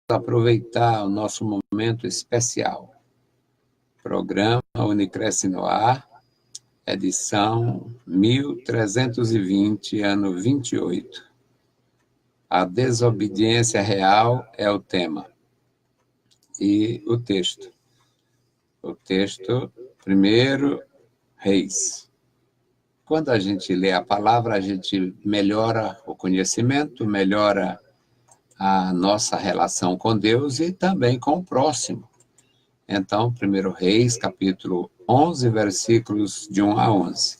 aproveitar o nosso momento especial. Programa Unicresce no Ar, edição 1320, ano 28. A desobediência real é o tema. E o texto. O texto, primeiro, Reis. Quando a gente lê a palavra, a gente melhora o conhecimento, melhora a nossa relação com Deus e também com o próximo. Então, 1 Reis, capítulo 11, versículos de 1 a 11.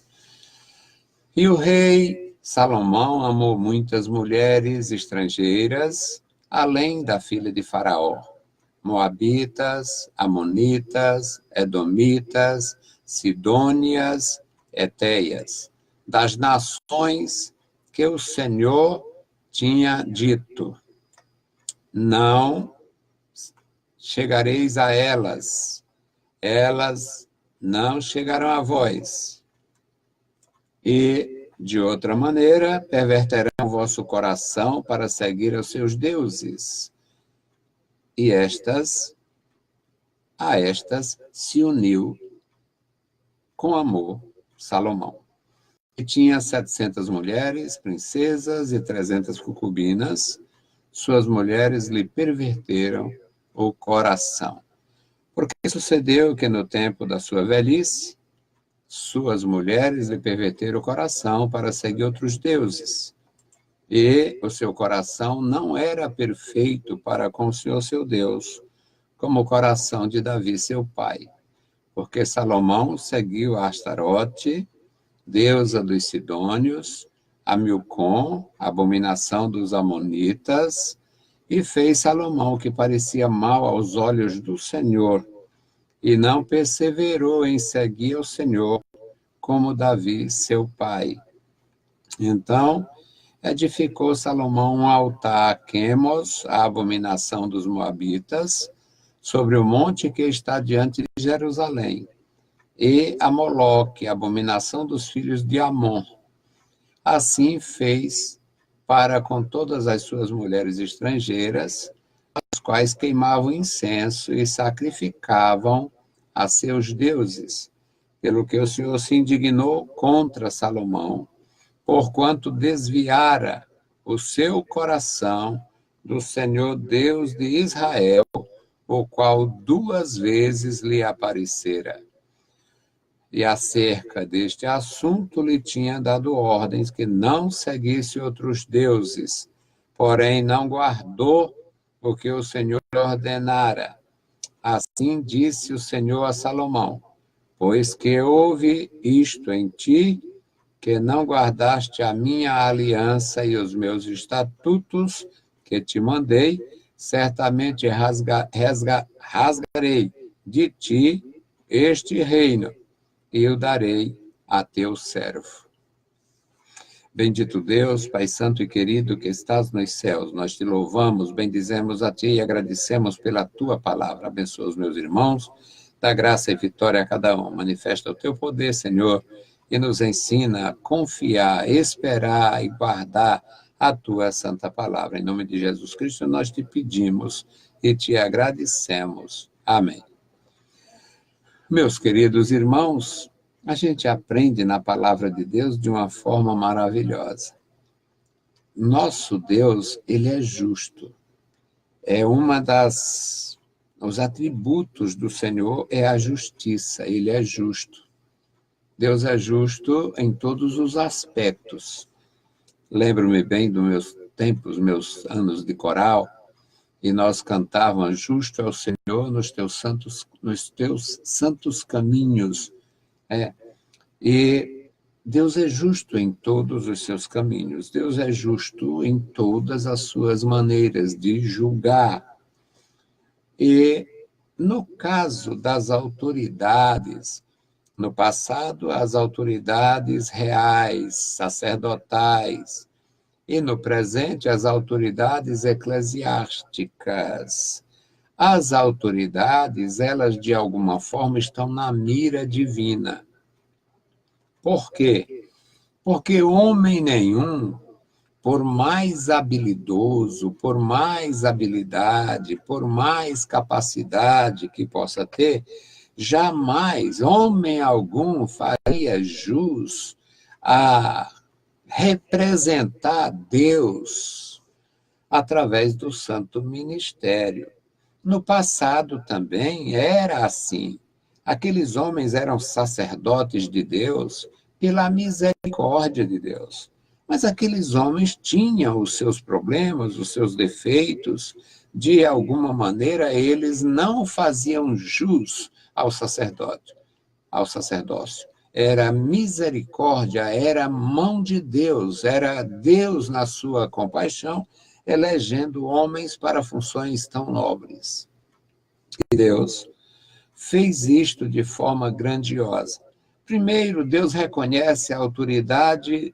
E o rei Salomão amou muitas mulheres estrangeiras, além da filha de Faraó, moabitas, amonitas, edomitas, sidônias, etéias, das nações que o Senhor tinha dito: não chegareis a elas, elas não chegarão a vós. E, de outra maneira, perverterão o vosso coração para seguir os seus deuses. E a estas se uniu com amor Salomão. E tinha 700 mulheres, princesas e 300 concubinas. Suas mulheres lhe perverteram o coração. Porque sucedeu que no tempo da sua velhice, suas mulheres lhe perverteram o coração para seguir outros deuses. E o seu coração não era perfeito para com o Senhor seu Deus, como o coração de Davi, seu pai. Porque Salomão seguiu a Astarote, deusa dos Sidônios, a Milcom, abominação dos Amonitas, e fez Salomão o que parecia mal aos olhos do Senhor, e não perseverou em seguir o Senhor, como Davi, seu pai. Então, edificou Salomão um altar a Quemos, a abominação dos Moabitas, sobre o monte que está diante de Jerusalém, e a Moloque, a abominação dos filhos de Amon. Assim fez para com todas as suas mulheres estrangeiras, as quais queimavam incenso e sacrificavam a seus deuses, pelo que o Senhor se indignou contra Salomão, porquanto desviara o seu coração do Senhor Deus de Israel, o qual 2 vezes lhe aparecera. E acerca deste assunto lhe tinha dado ordens que não seguisse outros deuses, porém não guardou o que o Senhor ordenara. Assim disse o Senhor a Salomão: pois que houve isto em ti, que não guardaste a minha aliança e os meus estatutos que te mandei, certamente rasgarei de ti este reino, e o darei a teu servo. Bendito Deus, Pai Santo e querido que estás nos céus, nós te louvamos, bendizemos a ti e agradecemos pela tua palavra. Abençoa os meus irmãos, dá graça e vitória a cada um. Manifesta o teu poder, Senhor, e nos ensina a confiar, esperar e guardar a tua santa palavra. Em nome de Jesus Cristo, nós te pedimos e te agradecemos. Amém. Meus queridos irmãos, a gente aprende na palavra de Deus de uma forma maravilhosa. Nosso Deus, ele é justo. É os atributos do Senhor é a justiça, ele é justo. Deus é justo em todos os aspectos. Lembro-me bem dos meus tempos, meus anos de coral, e nós cantávamos: justo é o Senhor nos teus santos caminhos. E Deus é justo em todos os seus caminhos. Deus é justo em todas as suas maneiras de julgar. E no caso das autoridades, no passado, as autoridades reais, sacerdotais, e no presente, as autoridades eclesiásticas. As autoridades, elas de alguma forma estão na mira divina. Por quê? Porque homem nenhum por mais habilidoso, por mais habilidade, por mais capacidade que possa ter, jamais homem algum faria jus a representar Deus através do santo ministério. No passado também era assim. Aqueles homens eram sacerdotes de Deus pela misericórdia de Deus. Mas aqueles homens tinham os seus problemas, os seus defeitos. De alguma maneira, eles não faziam jus ao sacerdote, ao sacerdócio. Era misericórdia, era mão de Deus, era Deus na sua compaixão, elegendo homens para funções tão nobres. E Deus fez isto de forma grandiosa. Primeiro, Deus reconhece a autoridade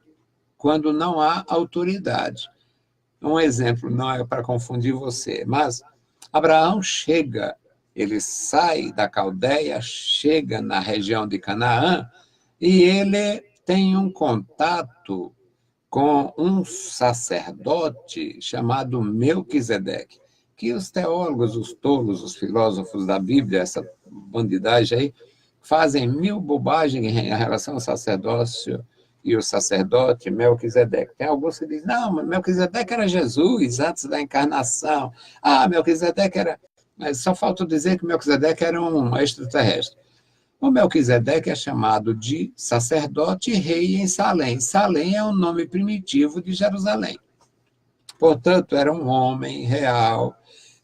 quando não há autoridade. Um exemplo, não é para confundir você, mas Abraão chega, ele sai da Caldeia, chega na região de Canaã, e ele tem um contato com um sacerdote chamado Melquisedeque, que os teólogos, os tolos, os filósofos da Bíblia, essa bandidagem aí, fazem mil bobagens em relação ao sacerdócio e o sacerdote Melquisedeque. Tem alguns que dizem, não, Melquisedeque era Jesus antes da encarnação. Ah, Melquisedeque era... Só falta dizer que Melquisedeque era um extraterrestre. O Melquisedeque é chamado de sacerdote e rei em Salém. Salém é um nome primitivo de Jerusalém. Portanto, era um homem real,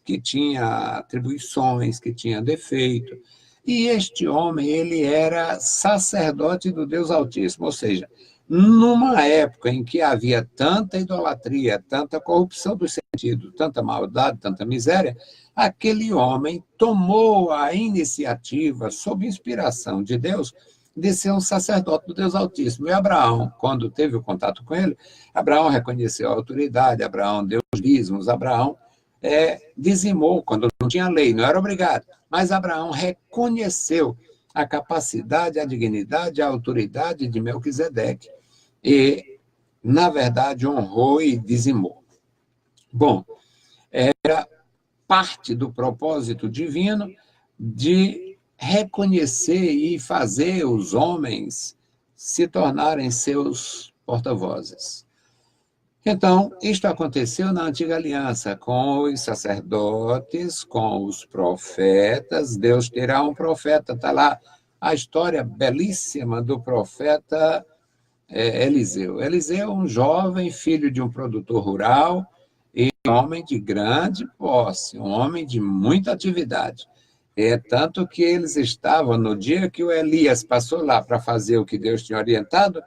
que tinha atribuições, que tinha defeito. E este homem, ele era sacerdote do Deus Altíssimo, ou seja, numa época em que havia tanta idolatria, tanta corrupção do sentido, tanta maldade, tanta miséria, aquele homem tomou a iniciativa, sob inspiração de Deus, de ser um sacerdote do Deus Altíssimo. E Abraão, quando teve o contato com ele, Abraão reconheceu a autoridade, Abraão deu os dízimos, Abraão dizimou quando não tinha lei, não era obrigado. Mas Abraão reconheceu a capacidade, a dignidade, a autoridade de Melquisedeque e, na verdade, honrou e dizimou. Bom, era parte do propósito divino de reconhecer e fazer os homens se tornarem seus porta-vozes. Então, isto aconteceu na Antiga Aliança, com os sacerdotes, com os profetas. Deus terá um profeta, está lá a história belíssima do profeta Eliseu. Eliseu, um jovem, filho de um produtor rural, e um homem de grande posse, um homem de muita atividade. Tanto que eles estavam, no dia que o Elias passou lá para fazer o que Deus tinha orientado,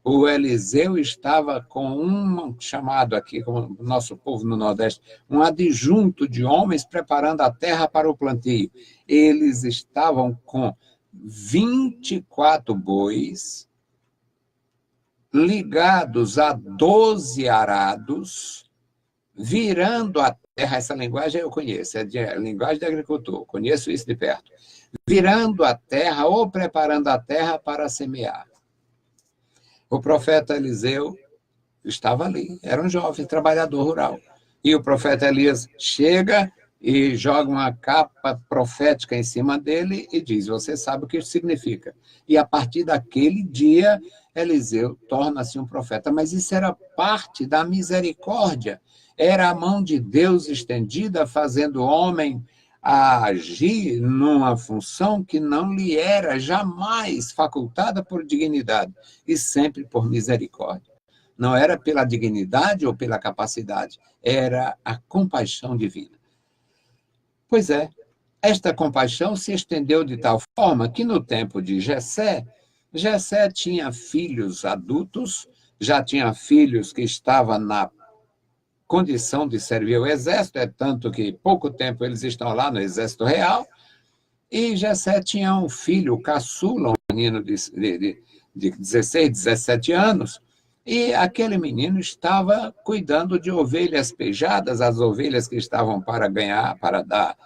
o Eliseu estava com um chamado aqui, como o nosso povo no Nordeste, um adjunto de homens preparando a terra para o plantio. Eles estavam com 24 bois, ligados a 12 arados, virando a terra, essa linguagem eu conheço, é a linguagem de agricultor, conheço isso de perto, virando a terra ou preparando a terra para semear. O profeta Eliseu estava ali, era um jovem trabalhador rural. E o profeta Elias chega e joga uma capa profética em cima dele e diz, você sabe o que isso significa. E a partir daquele dia, Eliseu torna-se um profeta. Mas isso era parte da misericórdia. Era a mão de Deus estendida, fazendo o homem a agir numa função que não lhe era jamais facultada por dignidade, e sempre por misericórdia. Não era pela dignidade ou pela capacidade, era a compaixão divina. Pois é, esta compaixão se estendeu de tal forma que no tempo de Jessé, Jessé tinha filhos adultos, já tinha filhos que estavam na condição de servir o exército, é tanto que pouco tempo eles estão lá no exército real, e Jessé tinha um filho, o caçula, um menino de 16, 17 anos, e aquele menino estava cuidando de ovelhas pejadas, as ovelhas que estavam para ganhar, para dar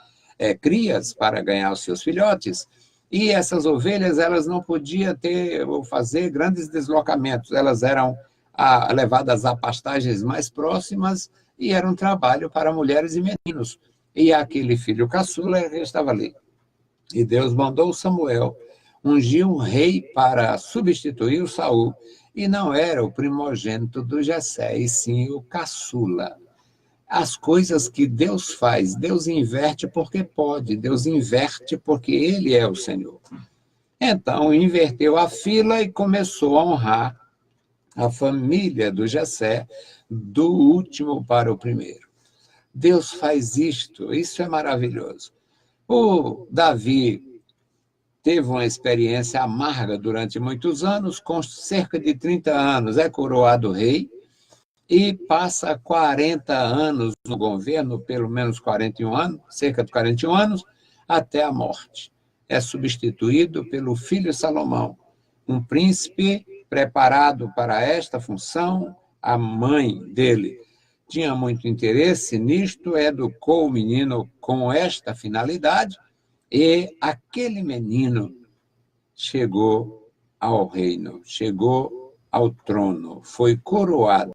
crias, para ganhar os seus filhotes, e essas ovelhas elas não podiam ter ou fazer grandes deslocamentos, elas eram levadas a pastagens mais próximas, e era um trabalho para mulheres e meninos. E aquele filho caçula estava ali. E Deus mandou Samuel, ungiu um rei para substituir o Saul, e não era o primogênito do Jessé, e sim o caçula. As coisas que Deus faz, Deus inverte porque pode, Deus inverte porque Ele é o Senhor. Então, inverteu a fila e começou a honrar a família do Jessé, do último para o primeiro. Deus faz isto, isso é maravilhoso. O Davi teve uma experiência amarga durante muitos anos, com cerca de 30 anos é coroado rei, e passa 40 anos no governo, pelo menos 41 anos, cerca de 41 anos, até a morte. É substituído pelo filho Salomão, um príncipe preparado para esta função. A mãe dele tinha muito interesse nisto, educou o menino com esta finalidade, e aquele menino chegou ao reino, chegou ao trono, foi coroado.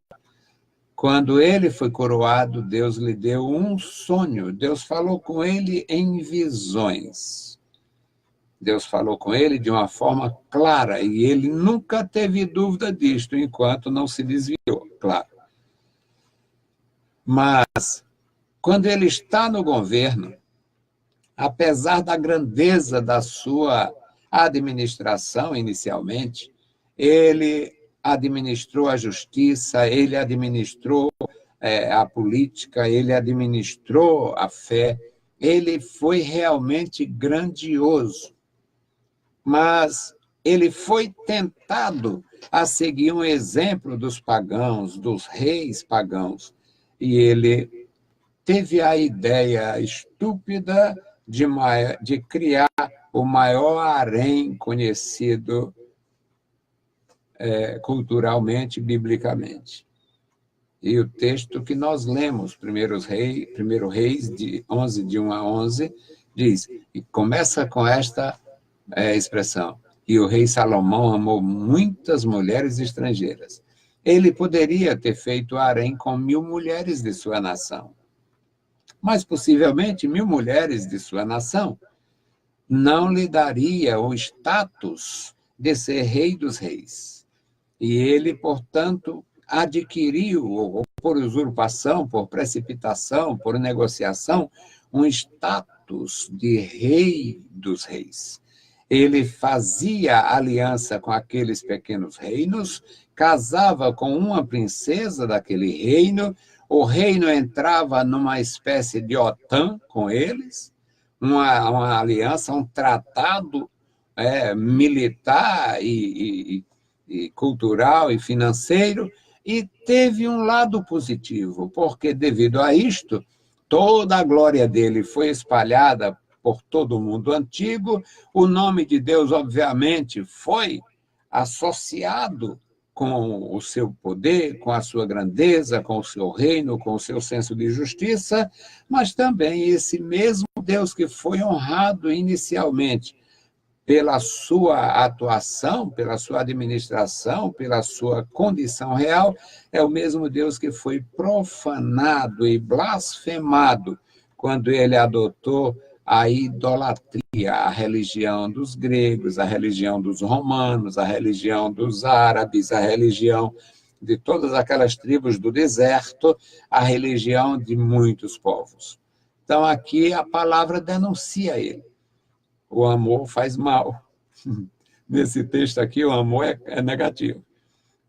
Quando ele foi coroado, Deus lhe deu um sonho. Deus falou com ele em visões. Deus falou com ele de uma forma clara, e ele nunca teve dúvida disto, enquanto não se desviou, claro. Mas, quando ele está no governo, apesar da grandeza da sua administração inicialmente, ele administrou a justiça, ele administrou a política, ele administrou a fé, ele foi realmente grandioso. Mas ele foi tentado a seguir um exemplo dos pagãos, dos reis pagãos, e ele teve a ideia estúpida de criar o maior harém conhecido culturalmente, biblicamente. E o texto que nós lemos, 1 Reis, de 11, de 1 a 11, diz, e começa com esta expressão, e o rei Salomão amou muitas mulheres estrangeiras. Ele poderia ter feito harém com 1000 mulheres de sua nação, mas possivelmente 1000 mulheres de sua nação não lhe daria o status de ser rei dos reis. E ele, portanto, adquiriu, por usurpação, por precipitação, por negociação, um status de rei dos reis. Ele fazia aliança com aqueles pequenos reinos, casava com uma princesa daquele reino, o reino entrava numa espécie de OTAN com eles, uma aliança, um tratado militar e cultural e financeiro, e teve um lado positivo, porque devido a isto, toda a glória dele foi espalhada por todo o mundo antigo, o nome de Deus, obviamente, foi associado com o seu poder, com a sua grandeza, com o seu reino, com o seu senso de justiça, mas também esse mesmo Deus que foi honrado inicialmente pela sua atuação, pela sua administração, pela sua condição real, é o mesmo Deus que foi profanado e blasfemado quando ele adotou a idolatria, a religião dos gregos, a religião dos romanos, a religião dos árabes, a religião de todas aquelas tribos do deserto, a religião de muitos povos. Então, aqui a palavra denuncia ele. O amor faz mal. Nesse texto aqui, o amor é negativo.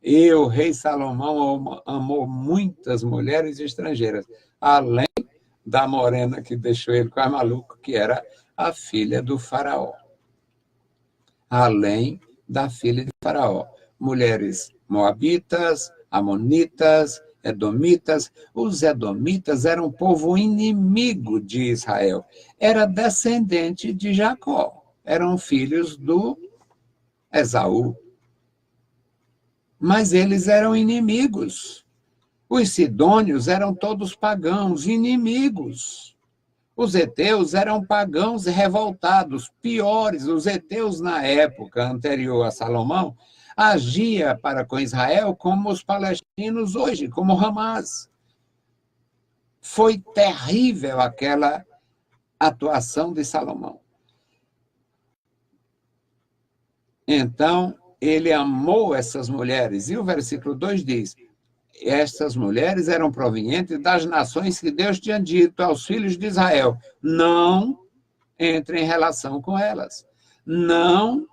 E o rei Salomão amou muitas mulheres estrangeiras, além da morena que deixou ele quase maluco, que era a filha do faraó. Além da filha de faraó. Mulheres moabitas, amonitas, edomitas. Os edomitas eram um povo inimigo de Israel. Era descendente de Jacó. Eram filhos do Esaú. Mas eles eram inimigos. Os sidônios eram todos pagãos, inimigos. Os heteus eram pagãos revoltados, piores. Os heteus, na época anterior a Salomão, agia para com Israel como os palestinos hoje, como Hamas. Foi terrível aquela atuação de Salomão. Então, ele amou essas mulheres. E o versículo 2 diz: estas mulheres eram provenientes das nações que Deus tinha dito aos filhos de Israel: não entre em relação com elas. Não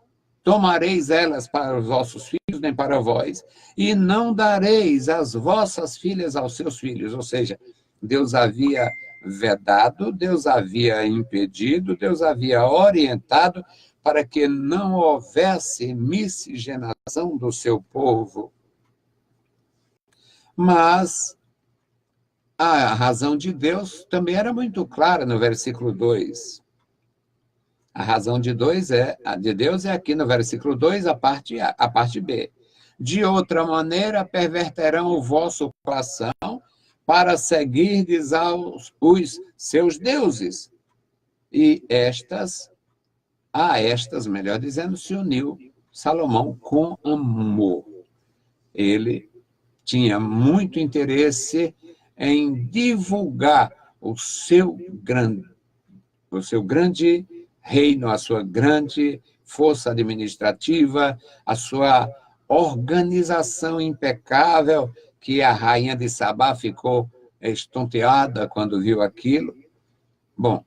tomareis elas para os vossos filhos, nem para vós, e não dareis as vossas filhas aos seus filhos. Ou seja, Deus havia vedado, Deus havia impedido, Deus havia orientado para que não houvesse miscigenação do seu povo. Mas a razão de Deus também era muito clara no versículo 2. A razão de Deus é aqui no versículo 2, a parte B. De outra maneira, perverterão o vosso coração para seguirdes os seus deuses. E a estas, melhor dizendo, se uniu Salomão com amor. Ele tinha muito interesse em divulgar o seu grande reino, a sua grande força administrativa, a sua organização impecável, que a rainha de Sabá ficou estonteada quando viu aquilo. Bom,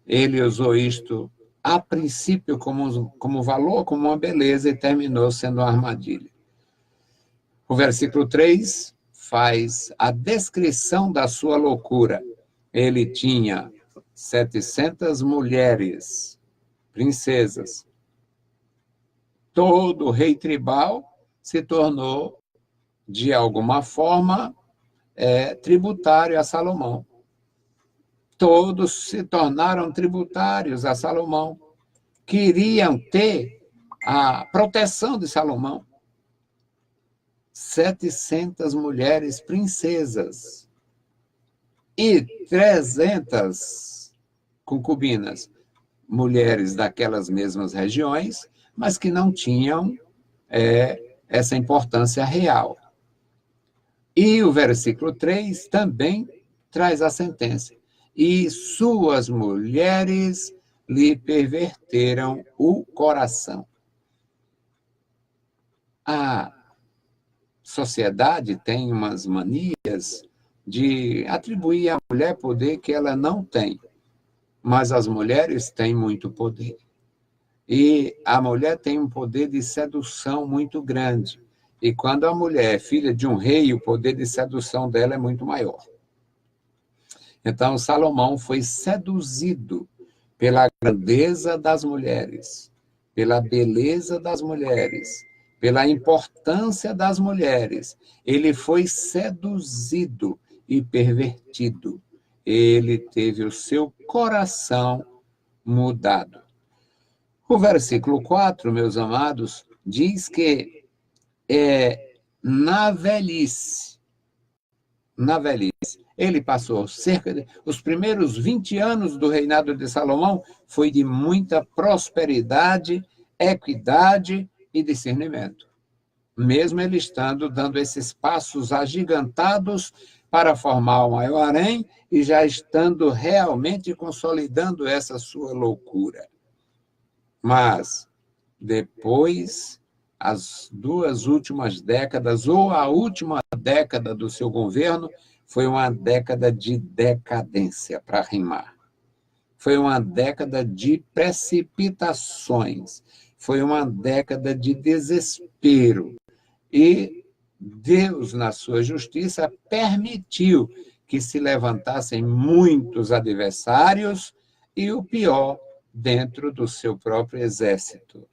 ele usou isto a princípio como valor, como uma beleza, e terminou sendo uma armadilha. O versículo 3 faz a descrição da sua loucura. Ele tinha 700 mulheres, princesas. Todo rei tribal se tornou, de alguma forma, tributário a Salomão. Todos se tornaram tributários a Salomão. Queriam ter a proteção de Salomão. 700 mulheres princesas e 300 concubinas, mulheres daquelas mesmas regiões, mas que não tinham essa importância real. E o versículo 3 também traz a sentença: e suas mulheres lhe perverteram o coração. A sociedade tem umas manias de atribuir à mulher poder que ela não tem, mas as mulheres têm muito poder. E a mulher tem um poder de sedução muito grande. E quando a mulher é filha de um rei, o poder de sedução dela é muito maior. Então, Salomão foi seduzido pela grandeza das mulheres, pela beleza das mulheres, pela importância das mulheres. Ele foi seduzido e pervertido. Ele teve o seu coração mudado. O versículo 4, meus amados, diz que na velhice, ele passou os primeiros 20 anos do reinado de Salomão foi de muita prosperidade, equidade e discernimento. Mesmo ele dando esses passos agigantados para formar o maior harém e já estando realmente consolidando essa sua loucura. Mas, depois, as 2 últimas décadas, ou a última década do seu governo, foi uma década de decadência, para rimar. Foi uma década de precipitações. Foi uma década de desespero. E Deus, na sua justiça, permitiu que se levantassem muitos adversários e, o pior, dentro do seu próprio exército.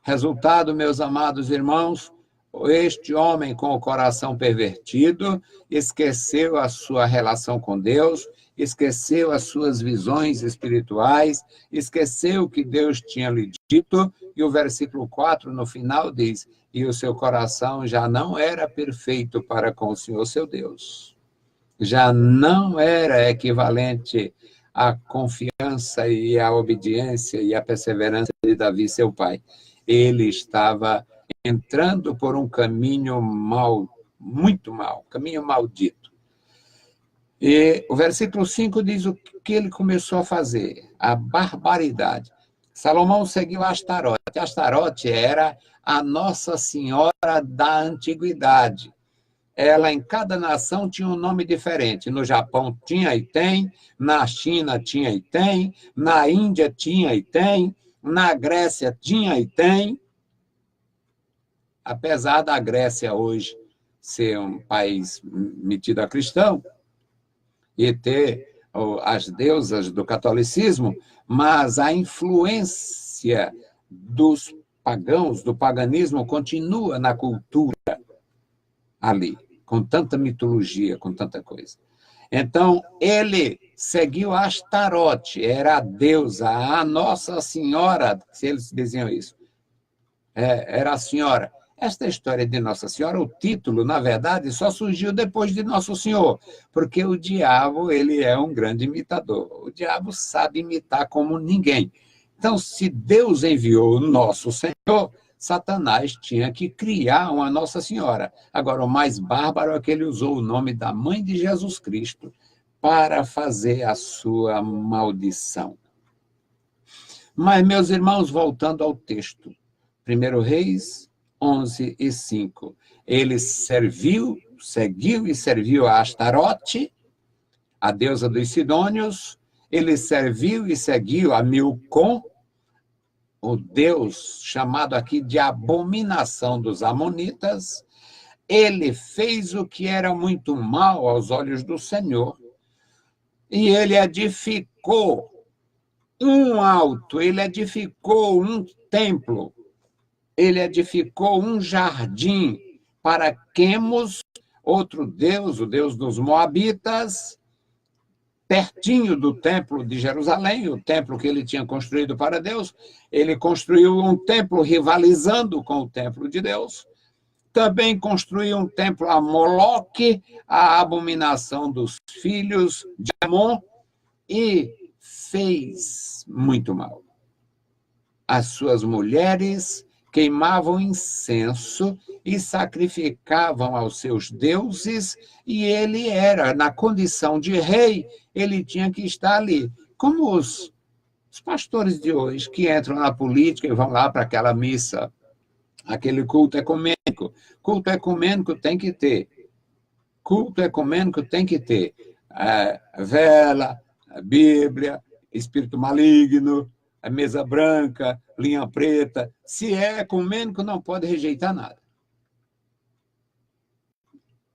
Resultado, meus amados irmãos, este homem com o coração pervertido esqueceu a sua relação com Deus, esqueceu as suas visões espirituais, esqueceu o que Deus tinha lhe dito, e o versículo 4, no final, diz: e o seu coração já não era perfeito para com o Senhor seu Deus. Já não era equivalente à confiança e à obediência e à perseverança de Davi, seu pai. Ele estava entrando por um caminho mau, muito mau, caminho maldito. E o versículo 5 diz o que ele começou a fazer, a barbaridade. Salomão seguiu Astarote. Astarote era a Nossa Senhora da Antiguidade. Ela, em cada nação, tinha um nome diferente. No Japão tinha e tem, na China tinha e tem, na Índia tinha e tem, na Grécia tinha e tem. Apesar da Grécia hoje ser um país metido a cristão e ter as deusas do catolicismo, mas a influência dos pagãos, do paganismo, continua na cultura ali, com tanta mitologia, com tanta coisa. Então, ele seguiu Astarote, era a deusa, a Nossa Senhora, se eles diziam isso. Era a Senhora. Esta história de Nossa Senhora, o título, na verdade, só surgiu depois de Nosso Senhor, porque o diabo, ele é um grande imitador. O diabo sabe imitar como ninguém. Então, se Deus enviou Nosso Senhor, Satanás tinha que criar uma Nossa Senhora. Agora, o mais bárbaro é que ele usou o nome da mãe de Jesus Cristo para fazer a sua maldição. Mas, meus irmãos, voltando ao texto, 1 Reis 11:5. Ele seguiu e serviu a Astarote, a deusa dos Sidônios. Ele serviu e seguiu a Milcom, o deus chamado aqui de abominação dos amonitas. Ele fez o que era muito mal aos olhos do Senhor. E ele edificou um alto, ele edificou um templo, ele edificou um jardim para Quemos, outro deus, o deus dos Moabitas, pertinho do templo de Jerusalém, o templo que ele tinha construído para Deus. Ele construiu um templo rivalizando com o templo de Deus. Também construiu um templo a Moloque, a abominação dos filhos de Amon, e fez muito mal. As suas mulheres queimavam incenso e sacrificavam aos seus deuses, e ele era, na condição de rei, ele tinha que estar ali. Como os pastores de hoje, que entram na política e vão lá para aquela missa, aquele culto ecumênico. Culto ecumênico tem que ter. Culto ecumênico tem que ter vela, a Bíblia, espírito maligno, a mesa branca, linha preta. Se é ecumênico, não pode rejeitar nada.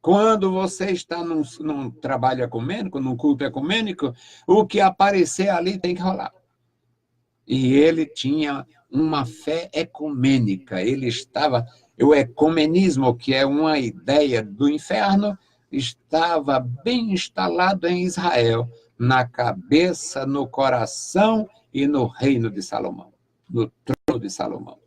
Quando você está num trabalho ecumênico, num culto ecumênico, o que aparecer ali tem que rolar. E ele tinha uma fé ecumênica. Ele estava... O ecumenismo, que é uma ideia do inferno, estava bem instalado em Israel, na cabeça, no coração e no reino de Salomão, no trono de Salomão.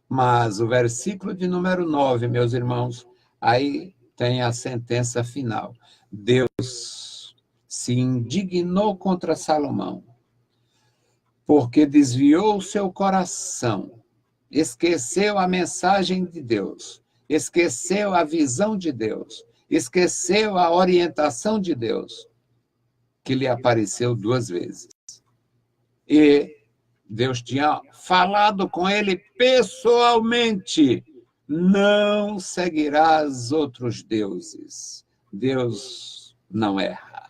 Mas o versículo de número 9, meus irmãos, aí tem a sentença final. Deus se indignou contra Salomão, porque desviou o seu coração, esqueceu a mensagem de Deus, esqueceu a visão de Deus, esqueceu a orientação de Deus, que lhe apareceu 2 vezes. E Deus tinha falado com ele pessoalmente: não seguirás outros deuses. Deus não erra.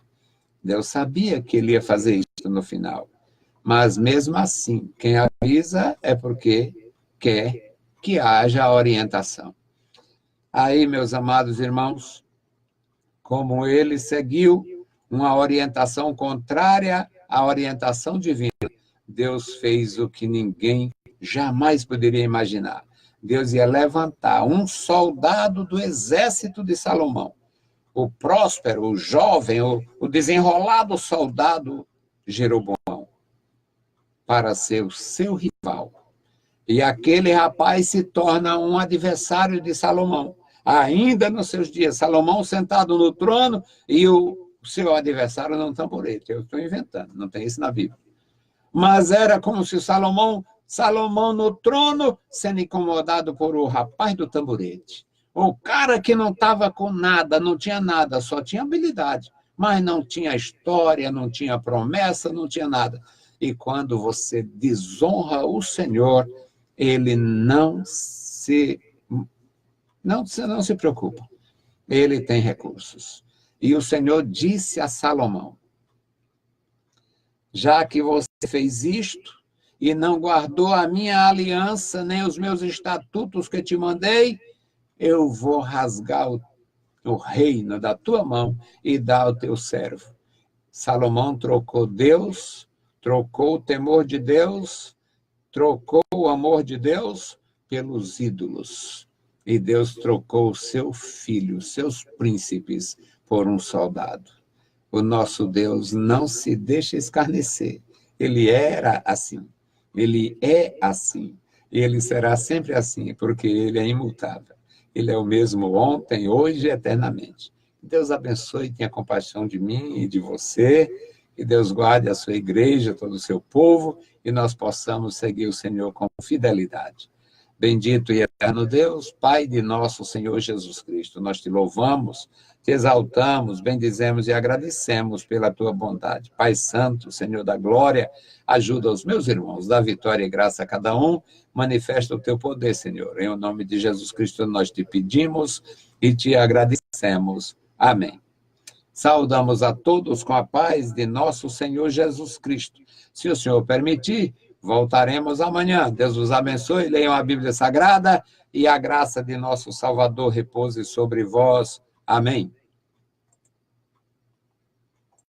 Deus sabia que ele ia fazer isso no final. Mas, mesmo assim, quem avisa é porque quer que haja orientação. Aí, meus amados irmãos, como ele seguiu uma orientação contrária à orientação divina, Deus fez o que ninguém jamais poderia imaginar. Deus ia levantar um soldado do exército de Salomão, o próspero, o jovem, o desenrolado soldado Jeroboão, para ser o seu rival. E aquele rapaz se torna um adversário de Salomão. Ainda nos seus dias, Salomão sentado no trono e o seu adversário não está por ele. Eu estou inventando, não tem isso na Bíblia. Mas era como se Salomão Salomão no trono, sendo incomodado por o rapaz do tamborete. O cara que não estava com nada, não tinha nada, só tinha habilidade, mas não tinha história, não tinha promessa, não tinha nada. E quando você desonra o Senhor, ele não se preocupa. Ele tem recursos. E o Senhor disse a Salomão: já que você fez isto e não guardou a minha aliança, nem os meus estatutos que te mandei, eu vou rasgar o reino da tua mão e dar ao teu servo. Salomão trocou Deus, trocou o temor de Deus, trocou o amor de Deus pelos ídolos. E Deus trocou o seu filho, seus príncipes, por um soldado. O nosso Deus não se deixa escarnecer. Ele era assim. Ele é assim. E ele será sempre assim, porque ele é imutável. Ele é o mesmo ontem, hoje e eternamente. Deus abençoe e tenha compaixão de mim e de você. Que Deus guarde a sua igreja, todo o seu povo, e nós possamos seguir o Senhor com fidelidade. Bendito e eterno Deus, Pai de nosso Senhor Jesus Cristo, nós te louvamos, te exaltamos, bendizemos e agradecemos pela tua bondade. Pai Santo, Senhor da glória, ajuda os meus irmãos, dá vitória e graça a cada um, manifesta o teu poder, Senhor. Em nome de Jesus Cristo nós te pedimos e te agradecemos. Amém. Saudamos a todos com a paz de nosso Senhor Jesus Cristo. Se o Senhor permitir, voltaremos amanhã. Deus os abençoe, leiam a Bíblia Sagrada e a graça de nosso Salvador repouse sobre vós. Amém.